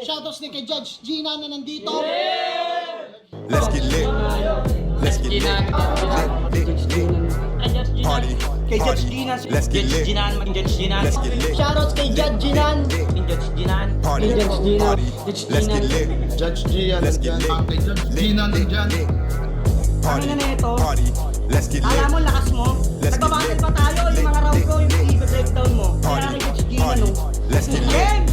Shoutouts din kay Judge Gina na nandito. Let's get lit. Let's get lit. Party. Kay Judge Gina. Let's get lit. Let's get lit. Shoutouts kay Judge Ginan. Party. Party. Let's get lit. Judge Gian, Let's get lit. Gina nandyan. Party. Ano na ito? Party. Let's get lit. Alam mo, lakas mo. Let's get Nagbabattle lit. pa tayo. Yung mga round ko, yung i-breakdown mo. Kaya Party. kay Judge Gina, Party. no? Let's get lit. Game!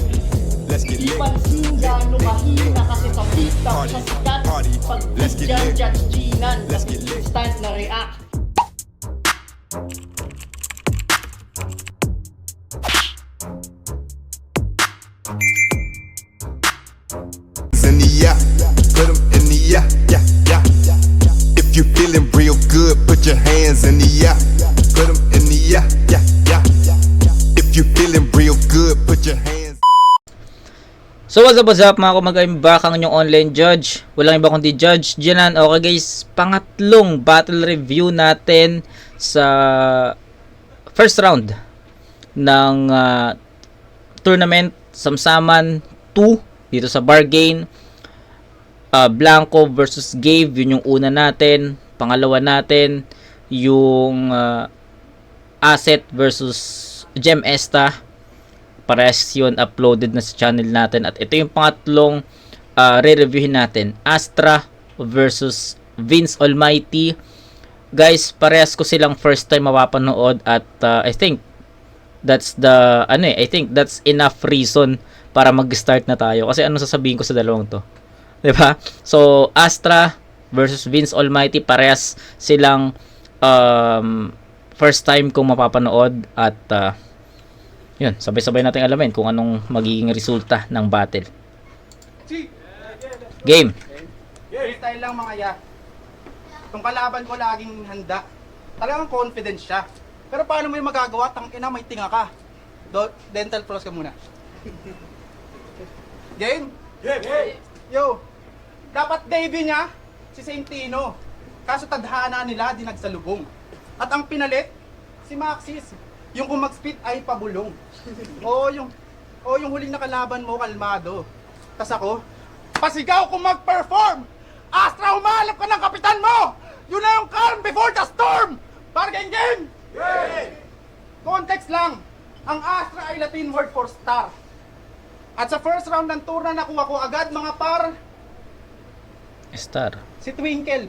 Let's get Di lit. pansin gano'ng mahina kasi sa TikTok Party. sa sikat. Party. Pag Let's get dyan, lit. Judge Ginan. Let's get lit. Instant na react. In the yeah, put 'em in the yeah, yeah, yeah. If you feeling real good, put your hands in the yeah. Put 'em in the yeah, yeah, yeah. If you feeling real good, put your hands. So what's up mga kumagain, back ang inyong online judge. Walang iba kundi Judge Ginan. Okay guys, pangatlong battle review natin sa first round ng tournament Samsaman 2 dito sa Bargain. Blanco versus Gabe, yun yung una natin. Pangalawa natin yung Asset versus Gem Esta. Parehas yun uploaded na sa channel natin. At ito yung pangatlong re-reviewin natin, Astra versus Vince Almighty. Guys, parehas ko silang first time mapapanood. At I think that's enough reason para mag-start na tayo. Kasi ano sasabihin ko sa dalawang to, diba? So Astra versus Vince Almighty, parehas silang first time kong mapapanood. At yun, sabay-sabay natin alamin kung anong magiging resulta ng battle. Game. Freestyle lang mga ya. Itong kalaban ko laging handa. Talagang confident siya. Pero paano mo yung magagawa? Tangina, may tinga ka. Dental floss ka muna. Game? Game! Yo! Dapat debut niya si Saintino. Kaso tadhana nila di nagsalubong. At ang pinalit, si Maxis. Yung kung mag-spit ay pabulong. yung huling na kalaban mo, kalmado. Tas ako, pasigaw kung mag-perform! Astra, humalap ka ng kapitan mo! Yun na yung calm before the storm! Bargain game! Yay! Context lang, ang Astra ay Latin word for star. At sa first round ng tour na nakuha ko agad mga par, Star. si Twinkle.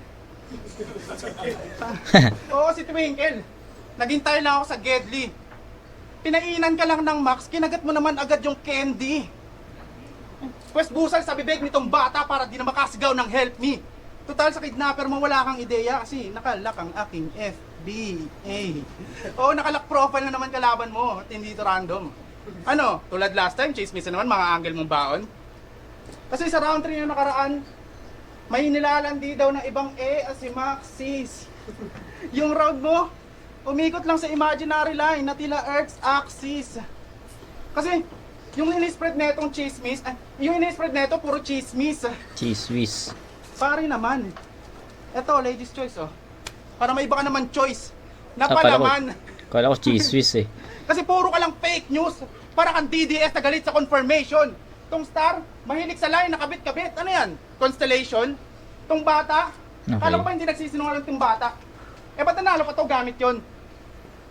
Oo, si Twinkle. Naghintay lang ako sa Gedli. Pinainan ka lang ng Max, kinagat mo naman agad yung candy. Pwes busal sa bibig nitong bata para di na makasigaw ng help me. Total sa kidnapper mo wala kang ideya kasi nakalak ang aking FBA. Oo, nakalak profile na naman kalaban mo at hindi ito random. Ano, tulad last time, chase miss na naman mga angle mong baon. Kasi sa round 3 na nakaraan, may nilalandi daw ng ibang si Maxis. Yung round mo, umikot lang sa imaginary line na tila Earth's axis. Kasi yung in-spread netong chismis, yung in-spread neto puro chismis. Cheese whiz. Pare naman. Eto, ladies choice oh. Para may iba ka naman choice. Kala Napalaman. ko cheese whiz eh. Kasi puro ka lang fake news. Para kang DDS na galit sa confirmation. Tong star, mahilig sa line, nakabit-kabit. Ano yan? Constellation? Tong bata? Okay. Kala ko ba hindi nagsisinungaling tong bata? Eh ba't nanalo pa to gamit yon?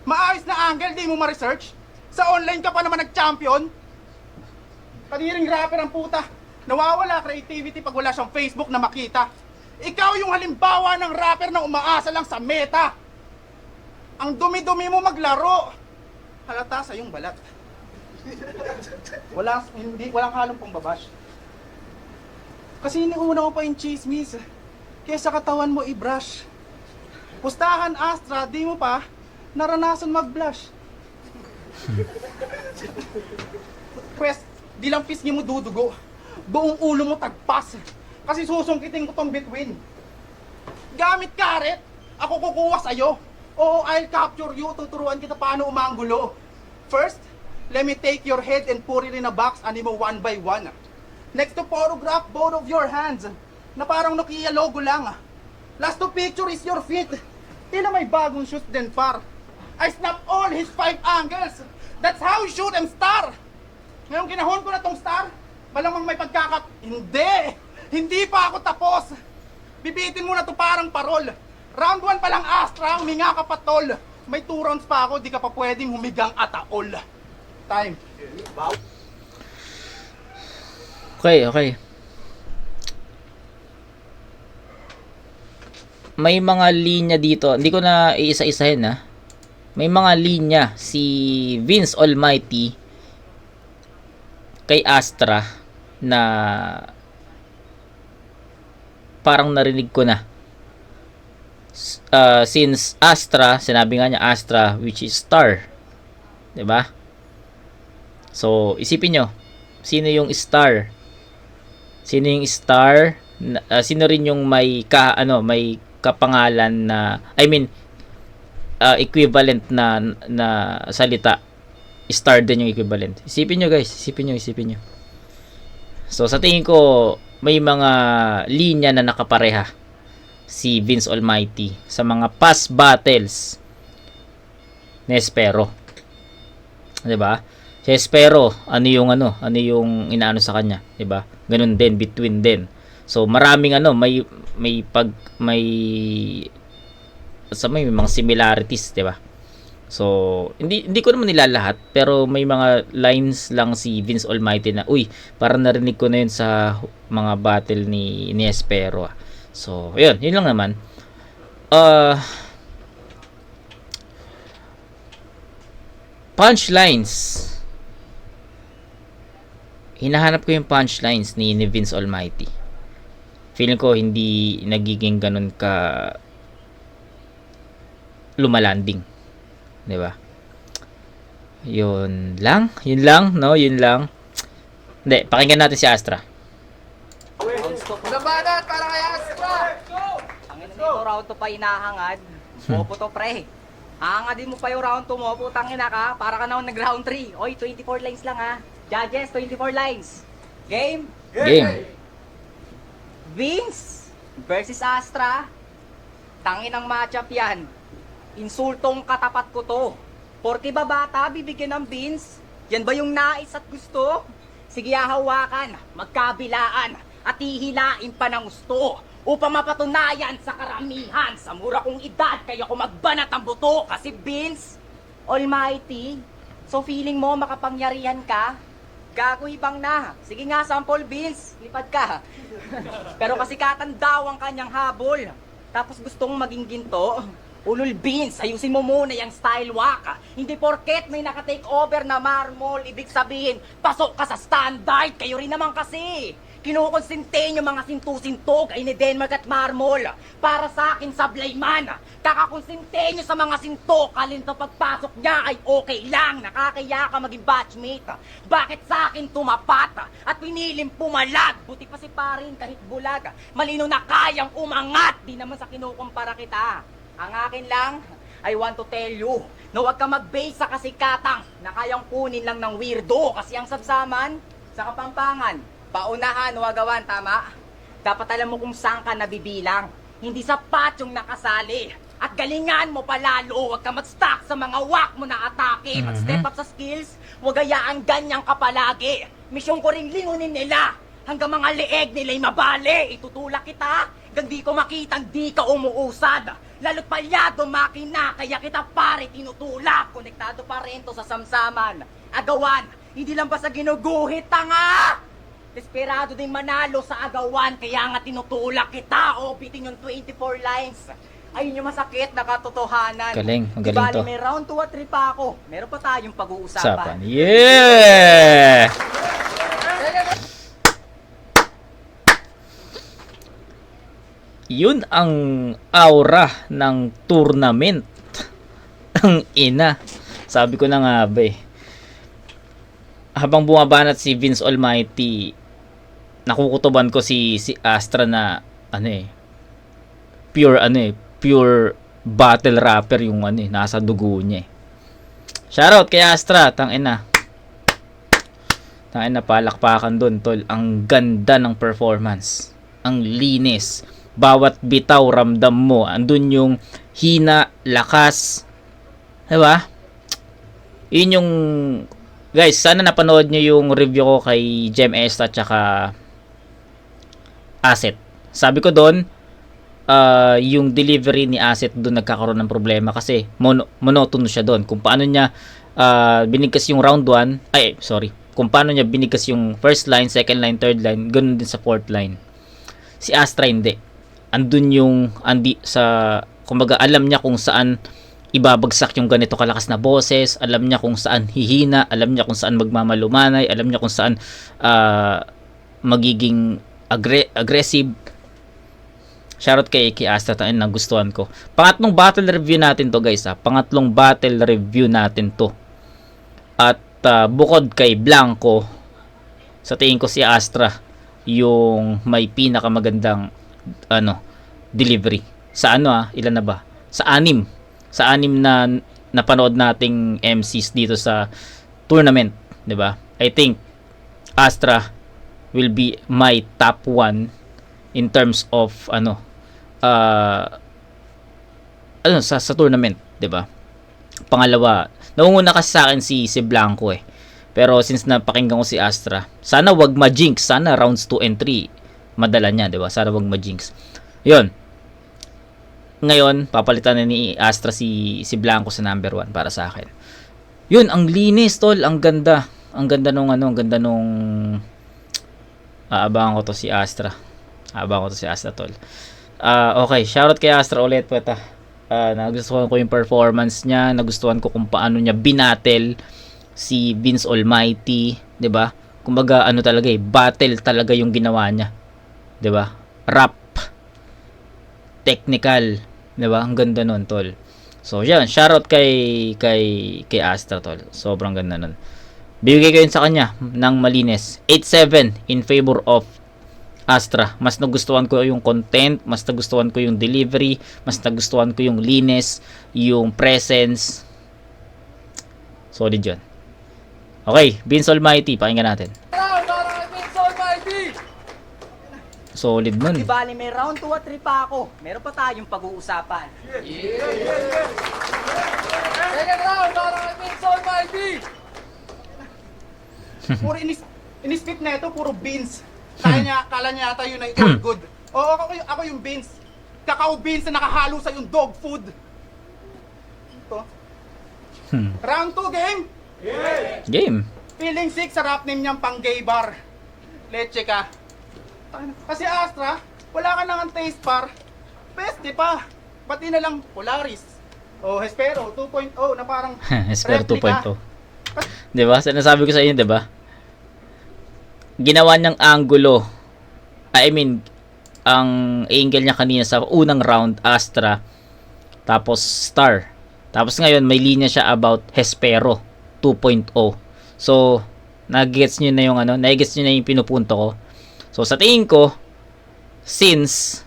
Maayos na angle, di mo ma-research? Sa online ka pa naman nag-champion? Kadiring rapper ang puta. Nawawala creativity pag wala siyang Facebook na makita. Ikaw yung halimbawa ng rapper na umaasa lang sa meta. Ang dumi-dumi mo maglaro. Halata sa iyong balat. Walang halong pang babash. Kasi iniuna mo pa yung chismis. Kesa katawan mo i-brush. Pustahan Astra, di mo pa naranasan mag-blush. Pwes, di lang pisngi mo dudugo. Buong ulo mo tagpas. Kasi susungkitin ko tong between. Gamit karet, ako kukuha sa'yo. Oo, I'll capture you, tuturuan kita paano umanggulo. First, let me take your head and put it in a box, animo one by one. Next to photograph both of your hands, na parang Nokia logo lang. Last to picture is your feet. Tila may bagong shoot din par. I snap all his 5 angles. That's how you shoot and star. Ngayon kinahon ko na tong star, Malamang may Hindi! Hindi pa ako tapos! Bibitin mo na to parang parol. Round 1 pa lang, Astra, huminga ka pa, tol. May 2 rounds pa ako, di ka pa pwedeng humigang ataol. Time. Okay. May mga linya dito. Hindi ko na iisa-isahin ha. May mga linya si Vince Almighty kay Astra na parang narinig ko na. Since Astra, sinabi nga niya Astra, which is star. 'Di ba? So, isipin nyo, sino yung star? Sino yung star? Sino rin yung may may kapangalan na, equivalent na salita. Star din yung equivalent. Isipin nyo guys, isipin nyo. So, sa tingin ko, may mga linya na nakapareha si Vince Almighty sa mga past battles ni Espero. 'Di ba? Si Espero, ano yung inaano sa kanya, 'di ba? Ganun din between din. So maraming may mga similarities, 'di ba? So hindi ko naman nilalahat, pero may mga lines lang si Vince Almighty na parang narinig ko na yun sa mga battle ni Espero. So, yun lang naman. Punchlines. Hinahanap ko yung punchlines ni Vince Almighty. Feeling ko hindi nagiging ganun ka lumalanding. 'Di ba? Yun lang, no? Yun lang. Hindi, pakinggan natin si Astra. Labanan para kay Astra! Ang ina nito, round 2 pa inahangad. Mopo to, pre. Hangadin mo pa yung round 2 mo, putang ina ka, para ka na nag-round 3. Oy, 24 lines lang ha. Judges, 24 lines. Game? Vince versus Astra. Tangin ang matchup yan. Insultong katapat ko to. Porke ba bata, bibigyan ng Vince? Yan ba yung nais at gusto? Sige, hawakan, magkabilaan, at hihilain pa ng gusto upang mapatunayan sa karamihan sa mura kong edad kaya ko magbanat ang buto kasi Vince Almighty. So feeling mo makapangyarihan ka? Gago ibang na. Sige nga, sample Vince, lipad ka. Pero kasi katandaw ang kanyang habol. Tapos gustong maging ginto. Ulul Vince, ayusin mo muna yung style walk. Hindi porket may naka-take over na marmol, ibig sabihin, pasok ka sa standard. Kayo rin naman kasi. Kinukonsinte nyo mga sinto-sinto kay ni Denmark at Marmol. Para sa akin, sablay man. Kakakonsinte nyo sa mga sinto, kalinto pagpasok niya ay okay lang. Nakakaya ka maging batchmate. Bakit sa akin tumapat at piniling pumalag? Buti pa si parin kahit bulag. Malino na kayang umangat. Di naman sa kinukumpara kita. Ang akin lang, I want to tell you na huwag ka mag-base sa kasikatang na kayang kunin lang ng weirdo. Kasi ang sabsaman sa Kapampangan, paunahan o agawan, tama? Dapat alam mo kung saan ka nabibilang. Hindi sapat yung nakasali. At galingan mo palalo. Huwag ka mag-stack sa mga wak mo na atake. Mag-step up sa skills. Huwag hayaan ganyan ka palagi. Misyon ko ring lingunin nila. Hanggang mga leeg nila'y mabali. Itutulak kita. Hanggang di ko makitang di ka umuusad. Lalo't palyado makina. Kaya kita pare tinutulak. Konektado pa rin to sa samsaman. Agawan. Hindi lang ba sa ginuguhit, tanga? Desperado din manalo sa agawan, kaya nga tinutulak kita. O, bitin yung 24 lines. Ayun yung masakit na katotohanan. Galing, ang galing Bali, to. may round 2 at 3 pa ako. Meron pa tayong pag-uusapan. Yeah! Yun ang aura ng tournament. Ang ina. Sabi ko na nga ba eh. Habang bumabanat si Vince Almighty, nakukutuban ko si Astra na pure battle rapper yung nasa dugo niya. Shoutout kay Astra, tangina. Tangina, palakpakan doon, tol. Ang ganda ng performance. Ang linis. Bawat bitaw ramdam mo. Andun yung hina, lakas. Diba? Yun yung guys, sana napanood nyo yung review ko kay Gem Esta at saka Asset. Sabi ko doon, yung delivery ni Asset doon nagkakaroon ng problema kasi monotonous siya doon. Kung paano niya binigkas yung round 1, kung paano niya binigkas yung first line, second line, third line, ganoon din sa fourth line. Si Astra hindi. Andun yung kumbaga alam niya kung saan ibabagsak yung ganito kalakas na boses, alam niya kung saan hihina, alam niya kung saan magmamalumanay, alam niya kung saan magiging aggressive. Shoutout kay Astra, tayo nagustuhan ko. Pangatlong battle review natin to, guys, ha. Pangatlong battle review natin to. At bukod kay Blanco, sa tingin ko si Astra yung may pinakamagandang delivery. Sa ilan na ba? Sa 6 na napanood nating MCs dito sa tournament, 'di ba? I think Astra will be my top 1 in terms of sa tournament, 'di ba? Pangalawa, naunguna kasi sa akin si Blanco eh. Pero since napakinggan ko si Astra, sana wag ma-jinx, sana rounds 2 and 3 madala niya, 'di ba? Sana wag ma-jinx. 'Yun. Ngayon, papalitan na ni Astra si Blanco sa number 1 para sa akin. Yun, ang linis, tol. Ang ganda. Ang ganda nung aabangan ko to si Astra. Tol. Okay, shoutout kay Astra ulit po ito. Nagustuhan ko yung performance niya. Nagustuhan ko kung paano niya binatel si Vince Almighty. 'Di ba? Kumbaga, talaga battle talaga yung ginawa niya. 'Di ba? Rap. Technical, 'di ba? Ang ganda nun, tol. So, yan, shoutout kay Astra, tol. Sobrang ganda nun. Bibigay ko yun sa kanya ng malinis. 8-7 in favor of Astra. Mas nagustuhan ko yung content, mas nagustuhan ko yung delivery, mas nagustuhan ko yung linis, yung presence. Solid yun. Okay, Vince Almighty, pakinggan natin. Solid nun. Di bali, may round 2 at 3 pa ako. Meron pa tayong pag-uusapan. Second round, para kay Vince Almighty! Puro in-skip na ito, puro beans. Kala niya yata yun ay all good. Oo, ako yung beans. Kakao beans na nakahalo sa yung dog food. Ito. Round 2, game! Game. Feeling sick, sarap niyang pang gay bar. Leche ka. Kasi Astra, wala ka nang taste bar. Peste pa. Pati na lang Polaris. O Hespero 2.0 na parang Hespero replica. 2.0. 'Di ba? Sinasabi ko sa inyo, 'di ba? Ginawa niyang angulo. Ang angle niya kanina sa unang round Astra, tapos Star. Tapos ngayon may linya siya about Hespero 2.0. So, nagets niyo na yung pinupunto ko. So, sa tingin ko, since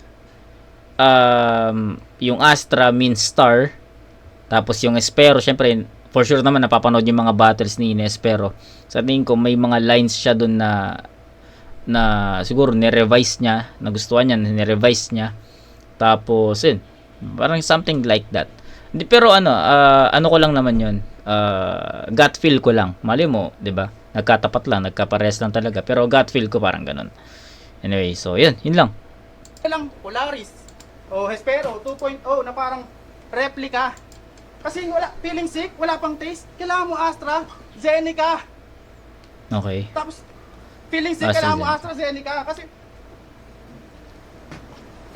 yung Astra means Star, tapos yung Espero, syempre, for sure naman napapanood yung mga battles ni Espero. Sa tingin ko, may mga lines siya dun na siguro ni-revise niya, nagustuhan niya, ni-revise niya. Tapos, parang something like that. Pero ano ko lang naman yun, gut feel ko lang. Mali mo, 'di ba? Nagkatapat lang, nagkapares lang talaga. Pero gut feel ko parang ganun. Anyway, so yun lang. Lang Polaris. O Hespero 2.0 na parang replica. Kasi feeling sick, wala pang taste. Kailangan mo Astra, Zeneca. Okay. Tapos feeling sick, kailangan mo AstraZeneca. Kasi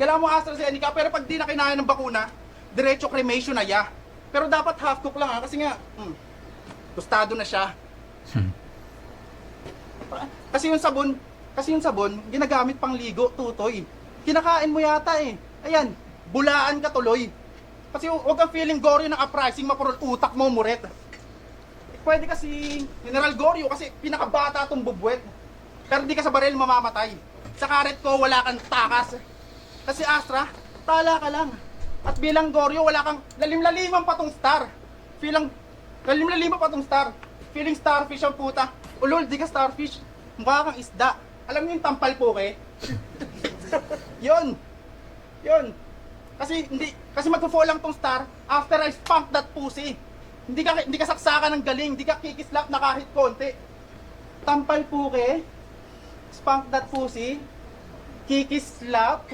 kailangan mo AstraZeneca, pero pag di na kinaya ng bakuna, diretso cremation na ya. Pero dapat half cook lang kasi nga tostado na siya. Kasi yung sabon, ginagamit pang ligo, tutoy. Kinakain mo yata eh. Ayan, bulaan ka tuloy. Kasi huwag kang feeling Goryo ng uprising, mapurol utak mo, muret. Pwede kasi General Goryo kasi pinakabata itong bubwet. Pero di ka sa baril mamamatay. Sa karet ko, wala kang takas. Kasi Astra, tala ka lang. At bilang Goryo, wala kang lalim-laliman pa tong star. Lalim-laliman pa tong star. Feeling starfish ang puta. Ulol, di ka starfish. Mukha kang isda. Alam niyo yung tampal po kay? Yun. Kasi magpo-fall lang tong star after I spunk that pussy. Hindi ka saksakan ng galing, hindi ka kikislap na kahit konti. Tampal puke, spank that pussy, kikislap,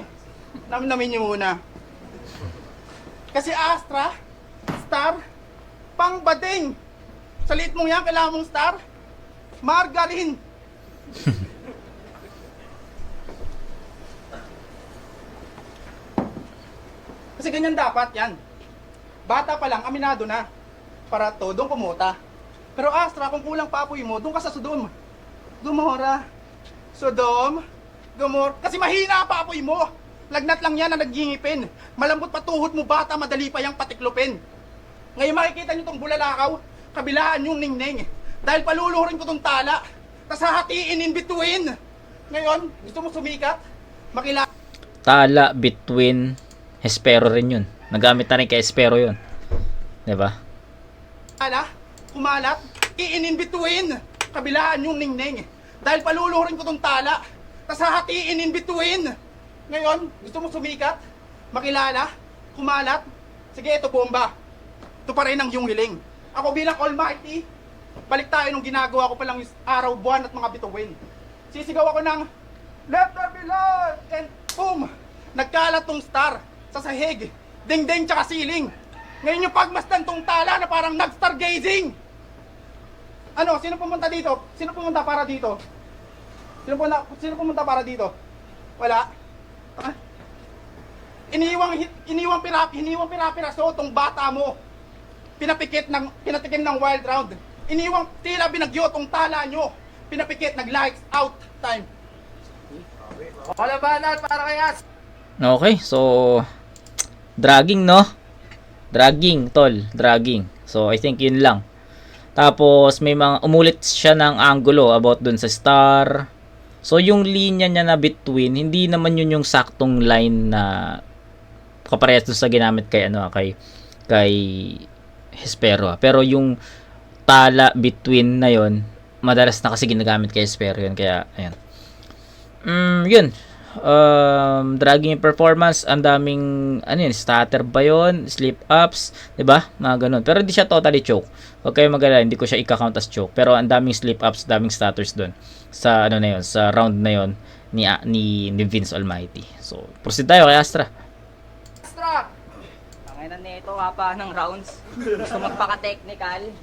namin nyo muna. Kasi Astra, star, pangbading. Sa liit mong yan, kailangan mong star, margarine. Kasi ganyan dapat yan. Bata pa lang, aminado na. Para todong kumuta. Pero Astra, kung kulang pa apoy mo, doon ka sa Sodom. Gomora. Sodom. Gomor. Kasi mahina pa apoy mo. Lagnat lang yan na naggingipin. Malambot pa tuhod mo, bata, madali pa yang patiklopin. Ngayon makikita nyo tong bulalakaw, kabilaan yung ningning. Dahil paluluhurin ko tong tala, tas hahatiin in between. Ngayon, gusto mo sumikat? Makilala Tala between Hespero rin yun. Nagamit na rin kay Hespero yun. Diba? Kumalat, in between. Kabilaan yung ningning. Dahil paluluhurin ko tong tala, tas hahatiin in between. Ngayon, gusto mo sumikat? Makilala? Kumalat? Sige, ito bomba. Ito pa rin ang iyong hiling. Ako bilang Almighty, balik tayo nung ginagawa ko palang araw, buwan at mga bituin. Sisigaw ako ng let there be light, and boom! Nagkalat tong star sa sahig, dingding tsaka ceiling. Ngayon yung pagmasdan tong tala na parang nag-stargazing. Ano, sino pumunta dito? Sino pumunta para dito? Sino pumunta para dito? Wala. Ah? Iniwang pirapiraso tong bata mo. Pinatikim ng wild round. Iniwang tila binagyo tong tala nyo. Pinapikit, nag-lights out time. Kalabanan para kay As. Okay, so dragging, no? Dragging, tol. Dragging. So, I think yun lang. Tapos, may mga umulit siya ng angulo about dun sa star. So, yung linya niya na between, hindi naman yun yung saktong line na kaparehas dun sa ginamit kay, kay Hespero. Pero yung tala between na yun, madalas na kasi ginagamit kay Hespero yun. Kaya, ayan. Yun. Dragging yung performance, ang daming stutter ba yun, slip ups, 'di ba? Mga ganun. Pero hindi siya totally choke. Huwag kayong mag-alala, hindi ko siya i-count as choke. Pero ang daming slip ups, daming stutters doon sa na yun, sa round na yun ni Vince Almighty. So, proceed tayo kay Astra. Astra! Tanginan nito haba ng rounds. Gusto magpaka-technical.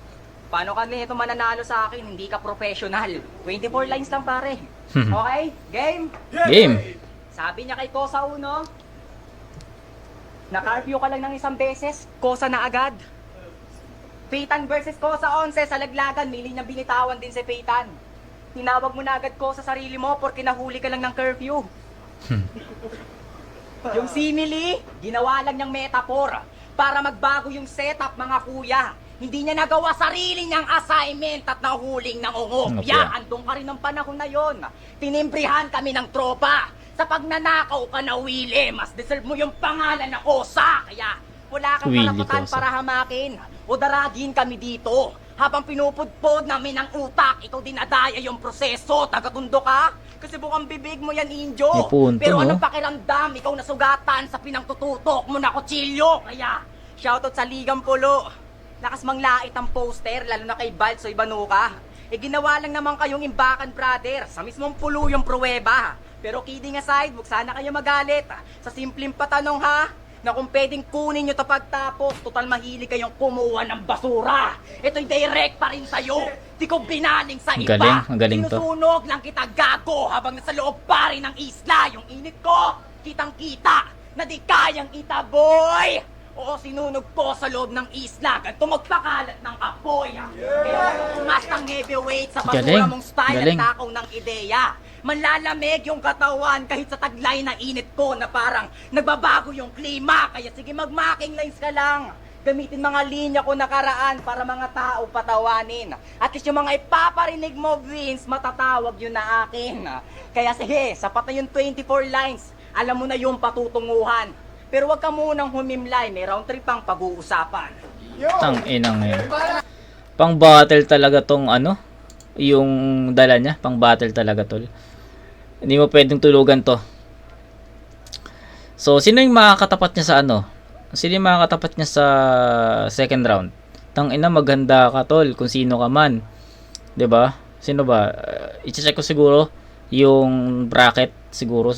Paano ka nito mananalo sa akin? Hindi ka professional. 24 lines lang pare. Okay? Game? Game. Sabi niya kay Kosa 1, na-curfew ka lang ng isang beses, Kosa na agad. Peyton versus Kosa 11 sa laglagan, mili niyang binitawan din si Peyton. Tinawag mo na agad ko sa sarili mo porque nahuli ka lang ng curfew. Yung simile, ginawa lang niyang metaphor para magbago yung setup mga kuya. Hindi niya nagawa sarili niyang assignment at nahuling ng ungopya. Andong ka rin ng panahon na yon. Tinimbrihan kami ng tropa. Sa pagnanakaw ka na Willie, mas deserve mo yung pangalan na Kosa. Kaya wala kang Willie karapatan Kosa. para hamakin o daragin kami dito. Habang pinupudpod namin ang utak, ikaw dinadaya yung proseso. Tagatundo ka? Kasi bukang bibig mo yan, Injo. May punto, Pero no? anong pakiramdam? Ikaw nasugatan sa pinangtututok mo na kutsilyo. Kaya, shoutout sa Ligang Pulo. Lakas manglait ang poster, lalo na kay Balsoy Banuka. Ginawa lang naman kayong Imbakan Brothers, sa mismong pulo yung pruweba. Pero kidding aside, huwag sana kayo magalit. Sa simpleng patanong ha, na kung pwedeng kunin nyo to pagtapos, total mahilig kayong kumuha ng basura. Ito'y direct pa rin sa'yo. Di ko binaling sa iba. Ang galing to. Sinusunog lang kita gago habang nasa loob pa rin ng isla. Yung init ko, kitang-kita na di kayang itaboy. Oo, sinunog ko sa loob ng isla. Ganito magpakalat ng apoy. Kaya umas ng heavyweight sa basura Galing. mong style Galing. at takaw ng ideya. Manlalamig yung katawan kahit sa taglay na init ko na parang nagbabago yung klima. Kaya sige, magmaking lines ka lang. Gamitin mga linya ko nakaraan para mga tao patawanin. At least yung mga ipaparinig mo, Vince, matatawag yun na akin. Kaya sige, sapat na yung 24 lines. Alam mo na yung patutunguhan. Pero wag ka munang humimlay, may round 3 pang pag-uusapan. Tang inang yun. Pang battle talaga tong yung dala niya. Pang battle talaga tol. Hindi mo pwedeng tulugan to. So, sino yung makakatapat niya sa Sino yung makakatapat niya sa second round? Tangina, maganda ka tol kung sino ka man. 'Di ba? Sino ba? I-check ko siguro yung bracket siguro.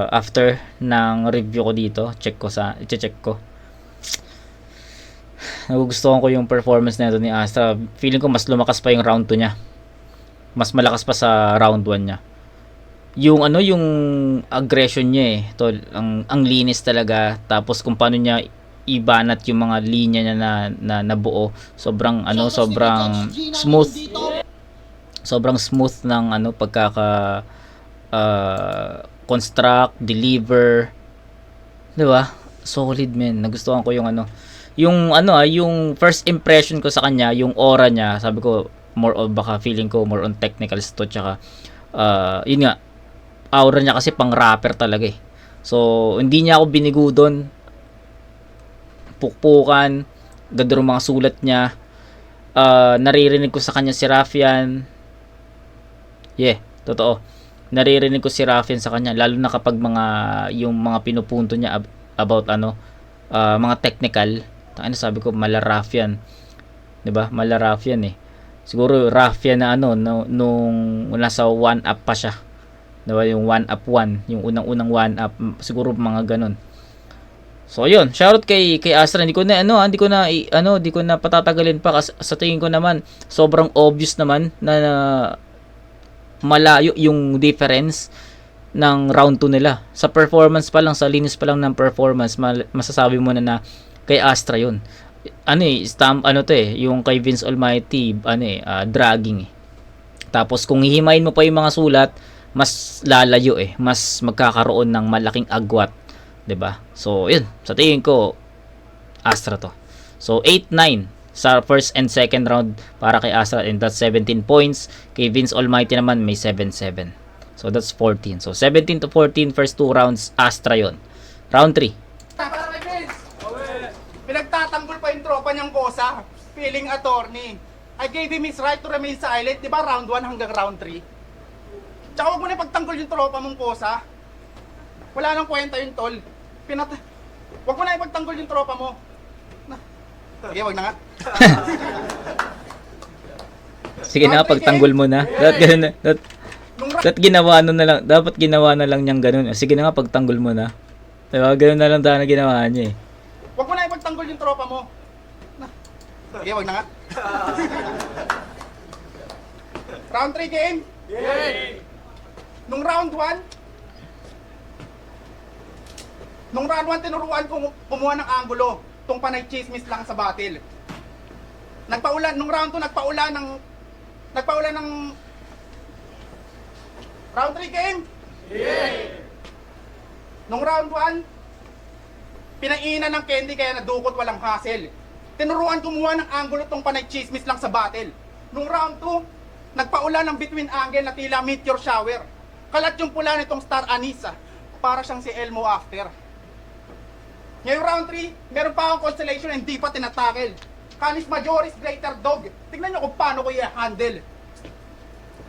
After ng review ko dito, i-check ko. Nagugustuhan ko yung performance nito ni Astra. Feeling ko mas lumakas pa yung round 2 niya. Mas malakas pa sa round 1 niya. Yung yung aggression niya tol, ang linis talaga. Tapos kung paano niya ibanat yung mga linya niya na nabuo, sobrang sobrang smooth. Sobrang smooth ng pagkaka construct, deliver. 'Di ba? Solid, man. Nagustuhan ko yung yung first impression ko sa kanya, yung aura niya, sabi ko feeling ko more on technicals to, tsaka yun nga, aura niya kasi pang rapper talaga eh. So hindi niya ako binigo doon. Pukpukan, ganda rin mga sulat niya. Naririnig ko sa kanya si Raffian. Yeah, totoo. Naririnig ko si Raffian sa kanya, lalo na kapag yung mga pinupunto niya about mga technical. Sabi ko, mala Raffian. 'Di ba? Mala Raffian eh. Siguro Raffian na nung nasa 1 up pa siya. 'Di ba? Yung 1 up 1, yung unang 1 up, siguro mga ganun. So ayun, shoutout kay Astra. Hindi ko na patatagalin pa kasi sa tingin ko naman sobrang obvious naman na malayo yung difference ng round 2 nila. Sa performance pa lang, sa linis pa lang ng performance, masasabi mo na kay Astra yun. Yung kay Vince Almighty, dragging eh. Tapos kung hihimayin mo pa yung mga sulat, mas lalayo eh. Mas magkakaroon ng malaking agwat, 'di ba? So, yun. Sa tingin ko, Astra to. So, 8-9 sa first and second round para kay Astra, and that's 17 points. Kay Vince Almighty naman may 7-7. So, that's 14. So, 17-14 first 2 rounds, Astra yun. Round 3. Para kay Vince! Pinagtatanggol pa yung tropa niyang kosa. Feeling attorney. I gave him his right to remain silent. Di ba round 1 hanggang round 3? Tsaka huwag mo na ipagtanggol yung tropa mong kosa. Wala nang kwenta yung tol. Huwag mo na ipagtanggol yung tropa mo. Sige, wag na nga. Sige na, pagtanggol mo na. Dapat ginawa na lang niyang ganun. Sige na nga, pagtanggol mo na. Diba? Ganun na lang na ginawa niya eh. Huwag mo na ipagtanggol yung tropa mo. Sige, wag na nga. Round 3 game? Yay! Nung round 1, tinuruan kong kumuha ng angulo. Tong panay chismis lang sa battle. Nung round 2, nagpaulan ng round 3 game? Yay! Nung round 1, pinainan ng candy kaya nadukot, walang hassle. Tinuruan kumuha ng angulo tong panay chismis lang sa battle. Nung round 2, nagpaulan ng between angle na tila meteor shower. Kalat yung pula nitong star anisa. Para siyang si Elmo after. Ngayong round 3, meron pa akong constellation and di pa tinatakil. Canis Majoris Greater Dog. Tignan nyo kung paano ko i-handle.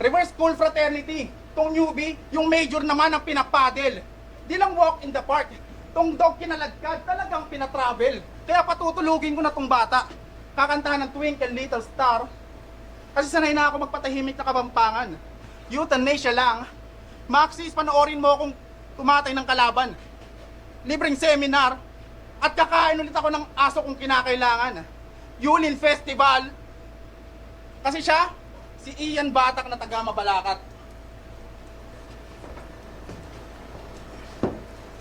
Reverse Cool Fraternity. Tong newbie, yung major naman ang pinapadel. Di lang walk in the park. Tong dog kinalagkad, talagang pinatravel. Kaya patutulugin ko na tong bata. Kakantahan ng Twinkle Little Star. Kasi sanay na ako magpatahimik na Kabampangan. Euthanasia lang. Maxis, panoorin mo kung tumatay ng kalaban. Libreng seminar. At kakain ulit ako ng aso kung kinakailangan. Yulin Festival. Kasi siya, si Ian Batak na taga Mabalacat.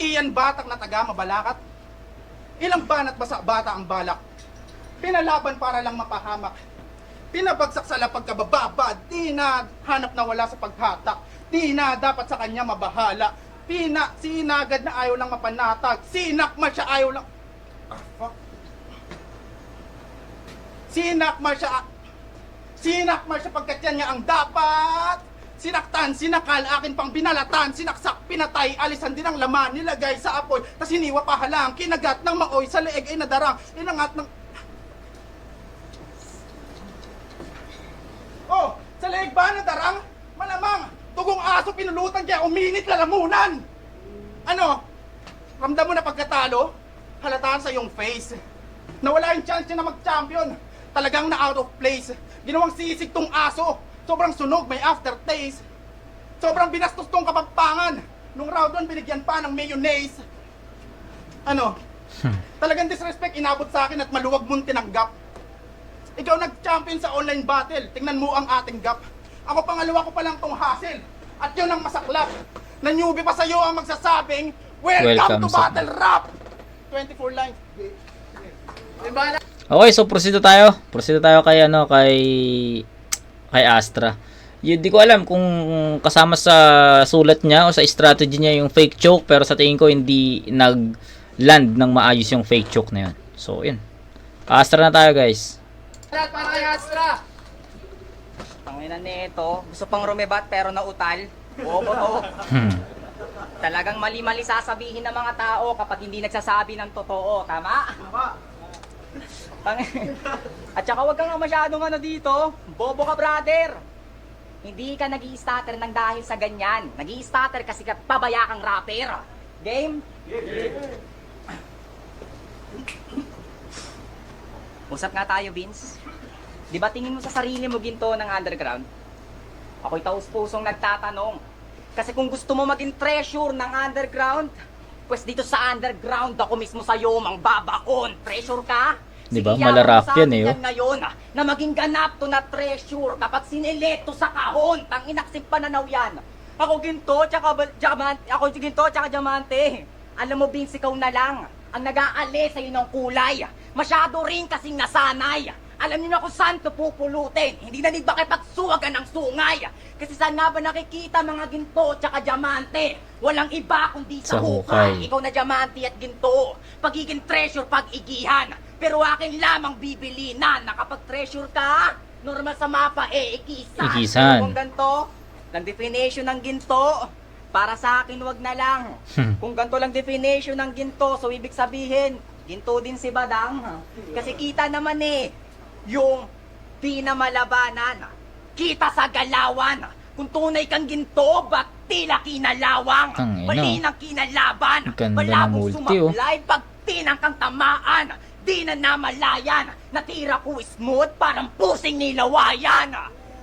Ian Batak na taga Mabalacat. Ilang banat ba sa bata ang balak? Pinalaban para lang mapahamak. Pinabagsak sa lapag kabababa. Di na hanap na wala sa paghatak. Di na dapat sa kanya mabahala. Sinagad na ayaw lang mapanatag. Sinakma siya ayaw lang. Sinakma siya pagkat yan niya ang dapat. Sinaktan, sinakal, akin pang binalatan. Sinaksak, pinatay, alisan din ang laman. Nilagay sa apoy, tas hiniwa pa halang. Kinagat ng maoy, sa leeg ay nadarang. Inangat ng... Oh, sa leeg ba nadarang? Malamang, tugong aso pinulutan kaya uminit lalamunan. Ano? Ramdam mo na pagkatalo? Halataan sa iyong face. Nawala yung chance niya na mag-champion. Talagang na out of place. Ginawang sisig tong aso. Sobrang sunog, may aftertaste. Sobrang binastos tong kapampangan. Nung round 1, binigyan pa ng mayonnaise. Ano? Talagang disrespect inabot sa akin at maluwag mong tinanggap. Ikaw nag-champion sa online battle. Tingnan mo ang ating gap. Ako pangalawa ko pa lang tong hassle. At yun ang masaklap. Na newbie pa sa'yo ang magsasabing, Welcome to sa- Battle Rap! 24 lines. Okay, so proceed tayo. Proceed tayo kay kay Astra. Yun, di ko alam kung kasama sa sulat niya o sa strategy niya yung fake choke, pero sa tingin ko hindi nag-land ng maayos yung fake choke na yun. So, yun. Astra na tayo, guys. Para kay Astra! Tanginan nito, gusto pang rumebat pero nautal. Bobo to. Talagang mali-mali sasabihin ng mga tao kapag hindi nagsasabi ng totoo, tama? At saka wag kang masyadong dito, bobo ka brother. Hindi ka nag-i-stutter ng dahil sa ganyan. Nag-i-stutter kasi ka pabaya kang rapper. Game? Usap nga tayo, Vince. Di ba tingin mo sa sarili mo ginto ng underground? Ako'y taus-pusong nagtatanong. Kasi kung gusto mo maging treasure ng underground, pues dito sa underground ako mismo sa'yo mangbabaon. Treasure ka? Di ba? Sige, Malarap yaman mo sa yan akin eh, oh. yan ngayon na maging ganap to na treasure kapag sinileto sa kahon. Tang inaksip pananaw yan. Ako ginto, tsaka diamante. Ako ginto, tsaka diamante. Alam mo, Vince, ikaw na lang ang nag-aali sa'yo ng kulay. Masyado rin kasing nasanay. Alam niyo na kung saan ito pupulutin. Hindi na ba kayo pagsuwagan ng sungay? Kasi saan nga ba nakikita mga ginto tsaka diamante? Walang iba kundi sa Sa hukay. hukay. Ikaw na diamante at ginto. Pagiging treasure pag-igihan. Pero akin lamang bibilinan na kapag treasure ka, normal sa mapa ikisan. Ikisan. Kung ganito, ng definition ng ginto, para sa akin wag na lang. Kung ganito lang definition ng ginto, so ibig sabihin, ginto din si Badang. Kasi kita naman yung di na malabanan. Kita sa galawan. Kung tunay kang ginto, ba't tila kinalawang? Tangina. Mali ng kinalaban. Ganda Wala ng mong multi, oh. sumablay pag tinang kang tamaan. Di na namalayan. Natira ko smooth parang pusing nilawayan.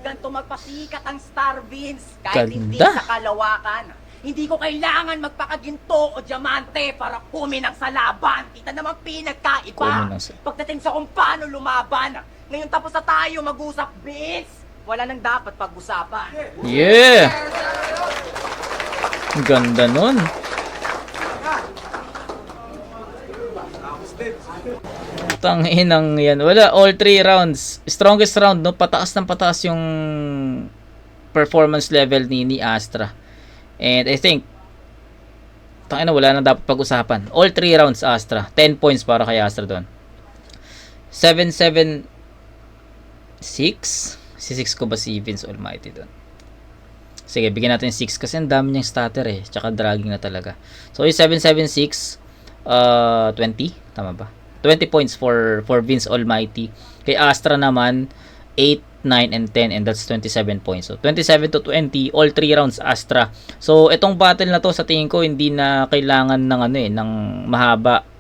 Ganto magpasikat ang Star Vince kahit hindi Ganda. sa kalawakan. Hindi ko kailangan magpakaginto o diamante para kuminang sa laban. Kita naman pinagkaiba. Kuminang sa- Pagdating sa kung paano lumaban. Ngayon tapos na tayo mag-usap, Vince. Wala nang dapat pag-usapan. Yeah! Ang ganda nun. Tanginang yan. Wala, all 3 rounds. Strongest round, no? Pataas ng pataas yung performance level ni Astra. And I think, tangina, wala na dapat pag-usapan. All 3 rounds, Astra. 10 points para kay Astra doon. 7-7-6. Si 6 ko ba si Vince Almighty doon? Sige, bigyan natin 6 kasi ang dami niyang stutter tsaka dragging na talaga. So, yung 7-7-6, 20. Tama ba? 20 points for Vince Almighty. Kay Astra naman, 8, 9, and 10, and that's 27 points. So, 27-20, all 3 rounds Astra. So, itong battle na to sa tingin ko hindi na kailangan ng ng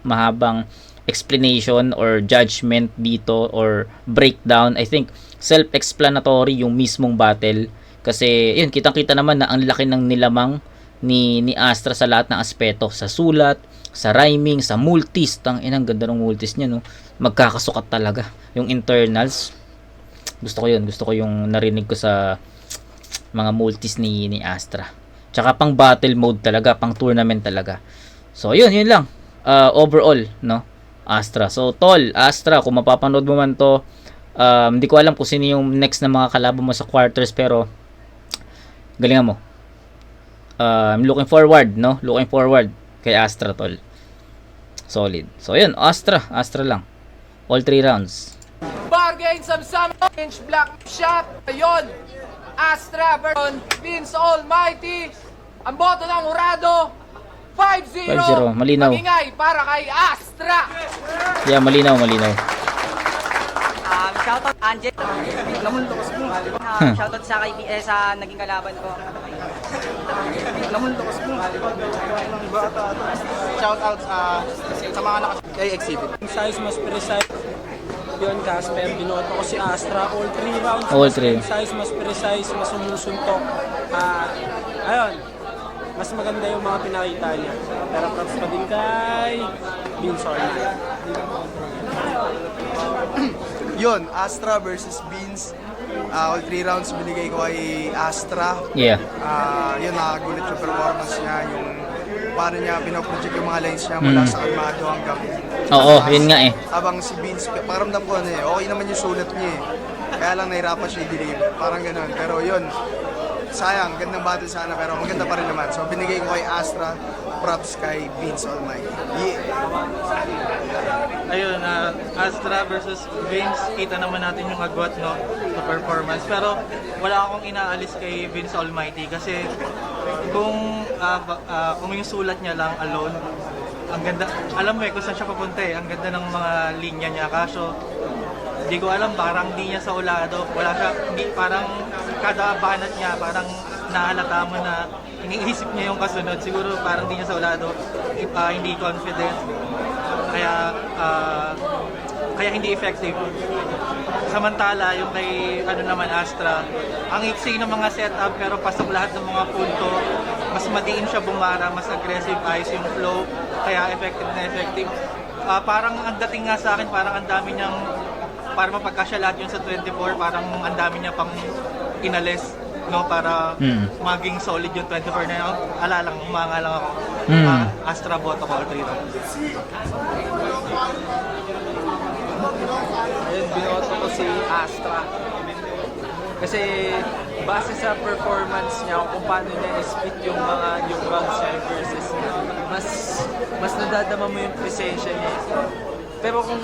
mahabang explanation or judgment dito or breakdown. I think self-explanatory yung mismong battle kasi yun, kitang-kita naman na ang laki ng nilamang ni Astra sa lahat ng aspeto, sa sulat, sa rhyming, sa multis. Inang ganda ng multis niya, no? Magkakasukat talaga yung internals. Gusto ko yung narinig ko sa mga multis ni Astra. Tsaka pang battle mode talaga, pang tournament talaga. So yun lang. Overall, no? Astra. So tol, Astra, kung mapapanood mo man to, hindi ko alam kung sino yung next na mga kalaban mo sa quarters, pero galingan mo. I'm looking forward, no? Looking forward kay Astra, tol. Solid. So yun, Astra lang. All 3 rounds. Bargain some inch black shot. Ayun. Astra versus Vince Almighty. Ang boto ng Murado. 5-0. 5-0, malinaw. Magingay para kay Astra. Yeah, malinaw. Shoutout Angel. Shoutout sa sa naging kalaban ko. Shout out sa sa mga kay Exhibit. Size mas precise. Yun, Casper, binoto ko si Astra. All 3 rounds. All mas three. Size mas precise, mas sumusuntok. Ayun, mas maganda yung mga pinakita niya. Pero props pa din kay Vince Orman. Yun, Astra versus Beans. All 3 rounds binigay ko kay Astra. Yeah. Yun, nakagulit yung performance niya, yung paano niya pinoproject yung mga lines niya mula sa kalmado hanggang Oo, yun nga eh. Habang si Beans, pakiramdam ko okay naman yung sulat niya eh. Kaya lang nahirapan siya i-deliver. Parang ganun. Pero yun, sayang, gandang battle sana pero maganda pa rin naman. So binigay ko kay Astra, props kay Beans Almighty. Yeah. Ayun, Astra versus Vince, kita naman natin yung agwat, no, sa performance. Pero wala akong inaalis kay Vince Almighty kasi kung yung sulat niya lang alone, ang ganda, alam mo kung saan siya papunta ang ganda ng mga linya niya. Kaso, hindi ko alam, parang hindi niya sa ulado. Wala siya, hindi, parang kada banat niya, parang nahalata mo na iniisip niya yung kasunod. Siguro parang hindi niya sa ulado, hindi confident. Kaya hindi effective. Samantala, yung kay Astra, ang iksi ng mga setup pero pasok lahat ng mga punto, mas madiin siya bumara, mas aggressive, ayos yung flow, kaya effective na effective. Parang ang dating nga sa akin, parang ang dami niyang, para mapagkasya lahat yun sa 24, parang ang dami niya pang inalis, no, para maging solid yung 24 na yun. Umanga lang ako. Astra boto ko, 3 rounds. Ayun, binoto ko si Astra. Kasi base sa performance niya kung paano niya i-split yung rounds niya versus niya, mas nadadama mo yung presensya niya. Pero kung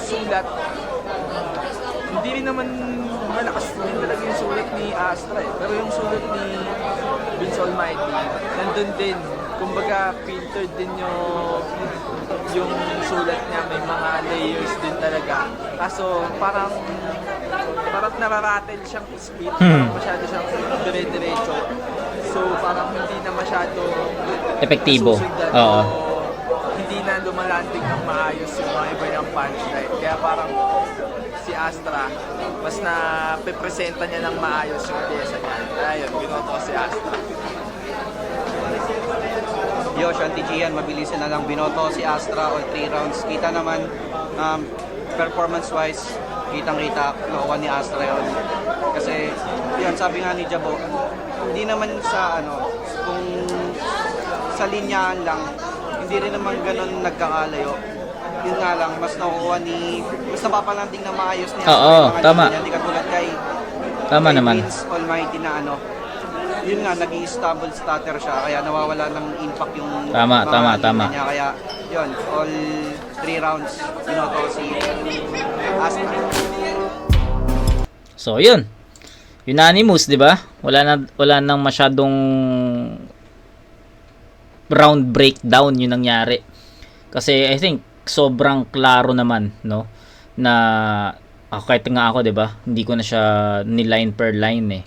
sulat, hindi rin naman malakas din talaga yung sulat ni Astra Pero yung sulat ni Vince Almighty, nandun din. Kumbaga, filtered din yung sulat niya, may mga layers din talaga. Kaso parang nararattle siyang speed, parang masyado siyang dire-diretso. So parang hindi na masyado Epektibo. nasusundan Oo. o hindi na lumalanding ng maayos yung mga iba niyang punchline. Kaya parang si Astra, mas na-presenta niya ng maayos yung pyesa niya. Kaya yun, binoto ko si Astra. Yo, Shanti Gian, mabilisin na lang. Binoto si Astra all 3 rounds. Kita naman, performance-wise, kitang-kita, nakuha ni Astra yun. Kasi, yun, sabi nga ni Jabo, hindi naman sa, kung sa linyaan lang, hindi rin naman ganun nagkakalayo. Yun nga lang, mas napapalanding na maayos niya. Oo, tama. Hindi katulad kay Naman. Vince Almighty na yun nga, nag-i-stable stutter siya, kaya nawawala ng impact yung Tama. niya. Kaya, yun, all 3 rounds, binoto si Astra. So, yun. Unanimous, di ba? Wala nang masyadong round breakdown yung nangyari. Kasi, I think, sobrang klaro naman, no? Na, kahit nga ako, di ba? Hindi ko na siya ni-line per line, eh.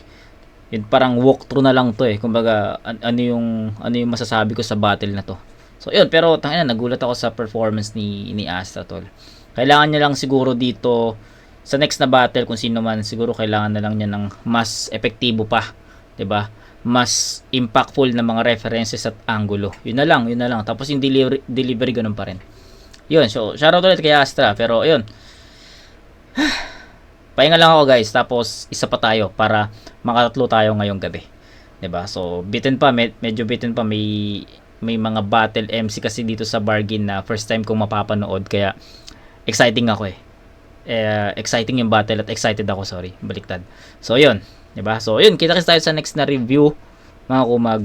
Yun, parang walkthrough na lang to eh. Kumbaga, ano yung masasabi ko sa battle na to. So, yun. Pero, nagulat ako sa performance ni Astra, tol. Kailangan niya lang siguro dito, sa next na battle, kung sino man, siguro kailangan na lang niya ng mas epektibo pa. 'Di ba? Mas impactful na mga references at angulo. Yun na lang. Tapos yung delivery ganun pa rin. Yun. So, shoutout ulit kay Astra. Pero, yun. Pahinga lang ako, guys. Tapos, isa pa tayo para makatatlo tayo ngayong gabi. 'Di ba? So, medyo bitin pa. May mga battle MC kasi dito sa Bargain na first time kong mapapanood. Kaya, exciting ako eh. Exciting yung battle at excited ako, baliktad. So, yun. 'Di ba? So, yun. Kita-kits tayo sa next na review, mga kumag.